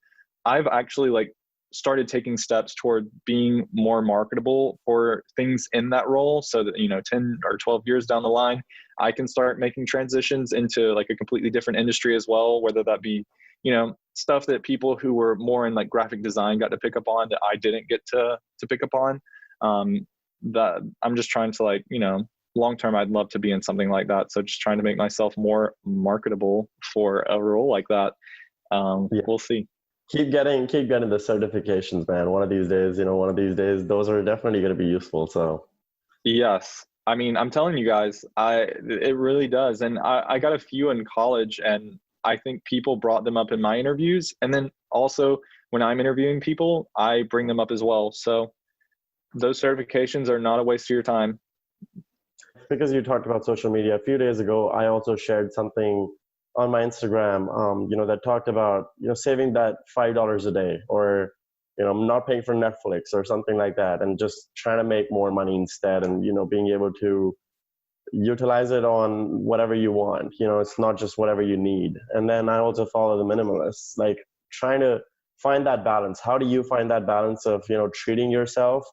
S3: I've actually like started taking steps toward being more marketable for things in that role, so that, you know, 10 or 12 years down the line, I can start making transitions into like a completely different industry as well, whether that be, you know, stuff that people who were more in like graphic design got to pick up on that I didn't get to pick up on. That I'm just trying to, like, you know, long term, I'd love to be in something like that. So just trying to make myself more marketable for a role like that.
S1: Yeah.
S3: We'll see.
S1: Keep getting the certifications, man. One of these days, those are definitely going to be useful. So
S3: Yes. I mean, I'm telling you guys, it really does. And I got a few in college, and I think people brought them up in my interviews. And then also when I'm interviewing people, I bring them up as well. So those certifications are not a waste of your time.
S1: because you talked about social media, a few days ago, I also shared something on my Instagram, that talked about, saving that $5 a day, or, not paying for Netflix or something like that, and just trying to make more money instead, and, being able to utilize it on whatever you want. It's not just whatever you need. And then I also follow the minimalists, like trying to find that balance. How do you find that balance of, treating yourself,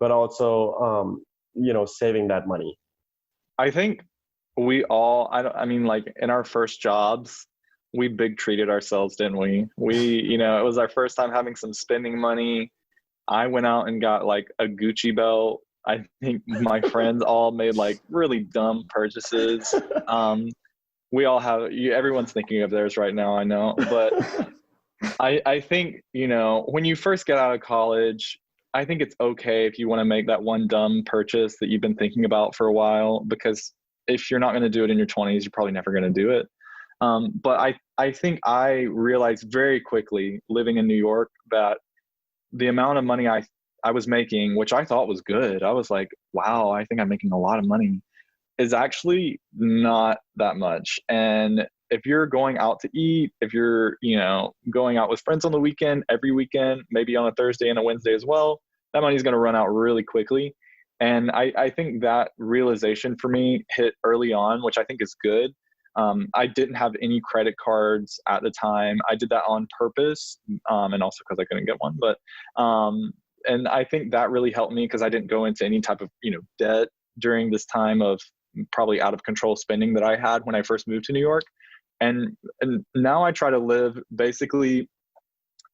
S1: but also, saving that money?
S3: I think we all, I mean, like in our first jobs, we big treated ourselves, didn't we? It was our first time having some spending money. I went out and got like a Gucci belt. I think my friends all made like really dumb purchases. We all have, everyone's thinking of theirs right now, I know. But I think, when you first get out of college, I think it's okay if you want to make that one dumb purchase that you've been thinking about for a while, because if you're not going to do it in your 20s, you're probably never going to do it. But I think I realized very quickly, living in New York, that the amount of money I was making, which I thought was good, I was like, wow, I think I'm making a lot of money, is actually not that much. And if you're going out to eat, if you're, going out with friends on the weekend, every weekend, maybe on a Thursday and a Wednesday as well, that money's going to run out really quickly. And I think that realization for me hit early on, which I think is good. I didn't have any credit cards at the time. I did that on purpose, and also because I couldn't get one. But and I think that really helped me, because I didn't go into any type of debt during this time of probably out of control spending that I had when I first moved to New York. And now I try to live basically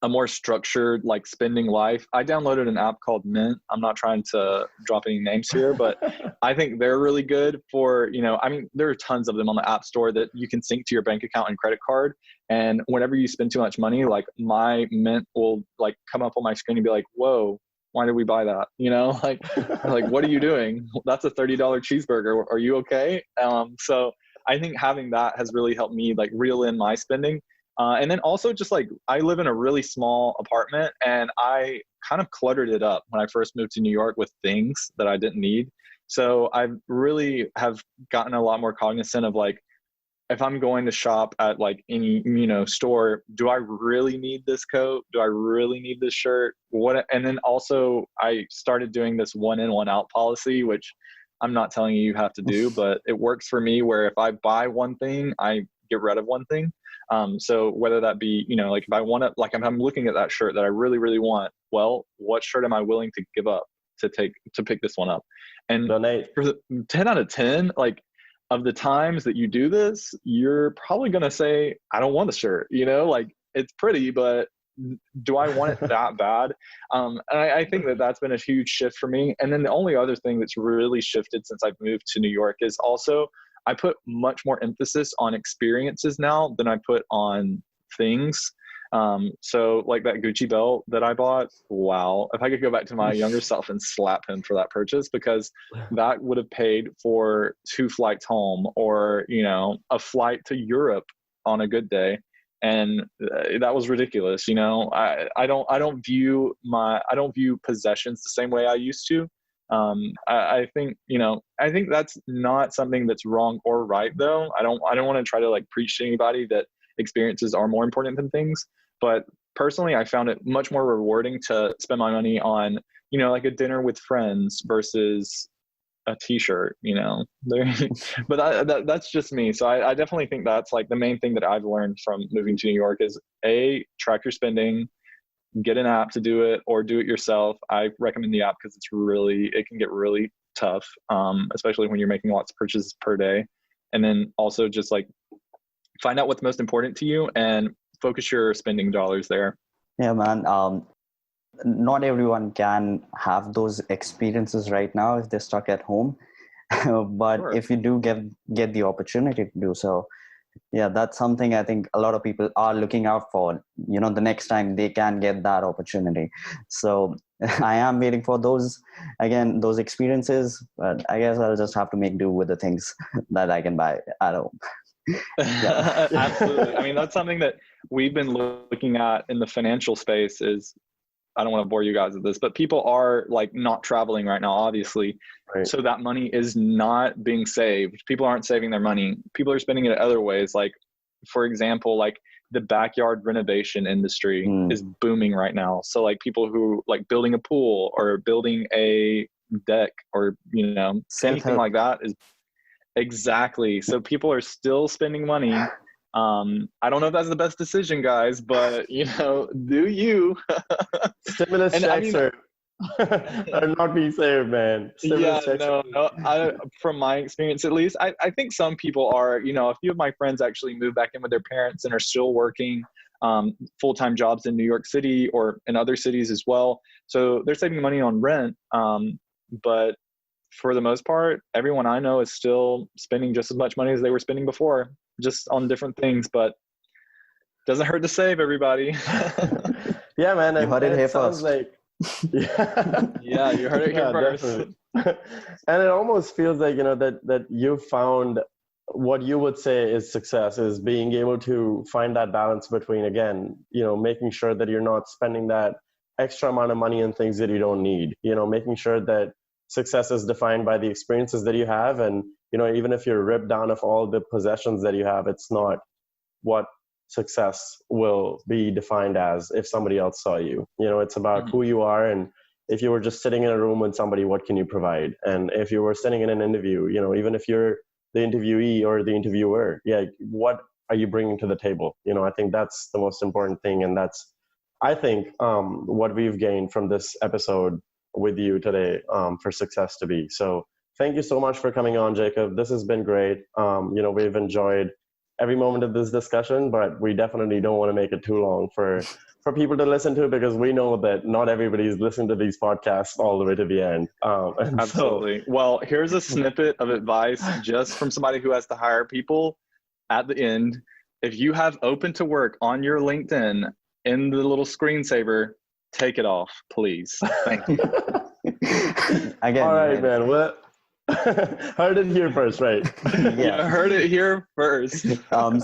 S3: a more structured, like, spending life. I downloaded an app called Mint. I'm not trying to drop any names here, but I think they're really good for, I mean, there are tons of them on the App Store that you can sync to your bank account and credit card. And whenever you spend too much money, like, my Mint will like come up on my screen and be like, whoa, why did we buy that? Like, what are you doing? That's a $30 cheeseburger. Are you okay? So I think having that has really helped me like reel in my spending. And then also just like, I live in a really small apartment, and I kind of cluttered it up when I first moved to New York with things that I didn't need. So I really have gotten a lot more cognizant of, like, if I'm going to shop at like any, store, do I really need this coat? Do I really need this shirt? And then also I started doing this 1 in, 1 out policy, which I'm not telling you have to do, but it works for me, where if I buy one thing, I get rid of one thing. So whether that be, like, if I want to, like, if I'm looking at that shirt that I really, really want, well, what shirt am I willing to give up to pick this one up? And
S1: Donate.
S3: for the 10 out of 10, like, of the times that you do this, you're probably going to say, I don't want the shirt, like, it's pretty, but do I want it that bad? And I think that that's been a huge shift for me. And then the only other thing that's really shifted since I've moved to New York is also, I put much more emphasis on experiences now than I put on things. So like that Gucci belt that I bought, wow, if I could go back to my younger self and slap him for that purchase, because that would have paid for 2 flights home, or, a flight to Europe on a good day. And that was ridiculous. I don't view possessions the same way I used to. I think that's not something that's wrong or right, though. I don't want to try to like preach to anybody that experiences are more important than things. But personally, I found it much more rewarding to spend my money on, like a dinner with friends versus a t-shirt, but that's just me. So I definitely think that's like the main thing that I've learned from moving to New York is track your spending, get an app to do it, or do it yourself. I recommend the app because it can get really tough, especially when you're making lots of purchases per day. And then also just like find out what's most important to you and focus your spending dollars there.
S2: Yeah, man. Not everyone can have those experiences right now if they're stuck at home. But
S3: Sure.
S2: if you do get the opportunity to do so, yeah, that's something I think a lot of people are looking out for, the next time they can get that opportunity. So I am waiting for those experiences, but I guess I'll just have to make do with the things that I can buy at home.
S3: Yeah. Absolutely. I mean, that's something that we've been looking at in the financial space is, I don't want to bore you guys with this, but people are like not traveling right now, obviously.
S1: Right.
S3: So that money is not being saved. People aren't saving their money. People are spending it other ways. Like, for example, like the backyard renovation industry is booming right now. So like people who like building a pool or building a deck or, anything like that is exactly. So people are still spending money. I don't know if that's the best decision, guys, but do you?
S1: Stimulus checks are not being saved, man. From
S3: my experience at least, I think some people are, a few of my friends actually moved back in with their parents and are still working full-time jobs in New York City or in other cities as well. So they're saving money on rent. But for the most part, everyone I know is still spending just as much money as they were spending before, just on different things, but doesn't hurt to save, everybody.
S1: Yeah, man.
S2: You heard it here
S1: sounds
S2: first.
S1: like,
S3: yeah, you heard it here first.
S1: And it almost feels like, that you found what you would say is success is being able to find that balance between, again, making sure that you're not spending that extra amount of money on things that you don't need, making sure that success is defined by the experiences that you have. And, even if you're ripped down of all the possessions that you have, it's not what success will be defined as if somebody else saw you. It's about who you are. And if you were just sitting in a room with somebody, what can you provide? And if you were sitting in an interview, even if you're the interviewee or the interviewer, what are you bringing to the table? I think that's the most important thing. And that's, I think, what we've gained from this episode with you today for success to be. So thank you so much for coming on, Jacob. This has been great. We've enjoyed every moment of this discussion, but we definitely don't want to make it too long for people to listen to, because we know that not everybody is listening to these podcasts all the way to the end.
S3: Absolutely. Well, here's a snippet of advice just from somebody who has to hire people at the end. If you have open to work on your LinkedIn in the little screensaver, take it off, please. Thank you.
S2: Again,
S1: all right, man. Well, heard it here first, right?
S3: Yeah, heard it here first.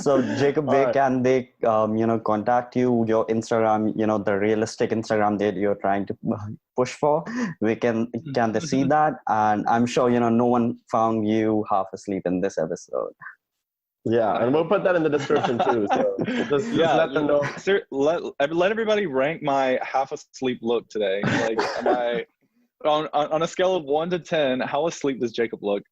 S2: So Jacob, where can they, contact you? Your Instagram, the realistic Instagram that you're trying to push for. Can they see that? And I'm sure no one found you half asleep in this episode.
S1: Yeah, and we'll put that in the description too. So just let them know.
S3: Let everybody rank my half asleep look today. Like, on a scale of 1 to 10, how asleep does Jacob look?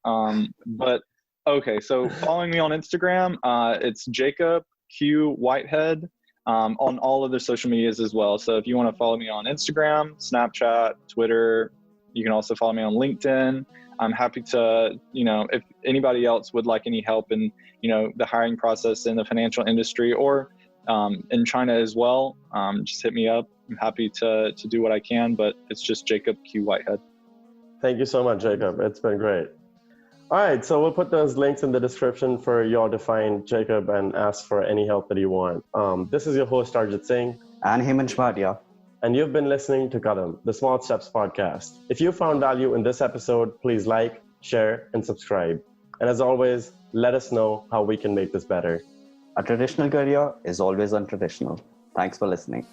S3: But okay, so following me on Instagram, it's Jacob Q Whitehead on all of their social medias as well. So if you want to follow me on Instagram, Snapchat, Twitter, you can also follow me on LinkedIn. I'm happy to, if anybody else would like any help in, the hiring process in the financial industry or in China as well, just hit me up. I'm happy to do what I can, but it's just Jacob Q Whitehead.
S1: Thank you so much, Jacob. It's been great. All right, so we'll put those links in the description for y'all to find Jacob and ask for any help that you want. This is your host, Arjit Singh.
S2: And Himansh Bhatia.
S1: And you've been listening to Kadam, the Small Steps podcast. If you found value in this episode, please like, share, and subscribe. And as always, let us know how we can make this better.
S2: A traditional career is always untraditional. Thanks for listening.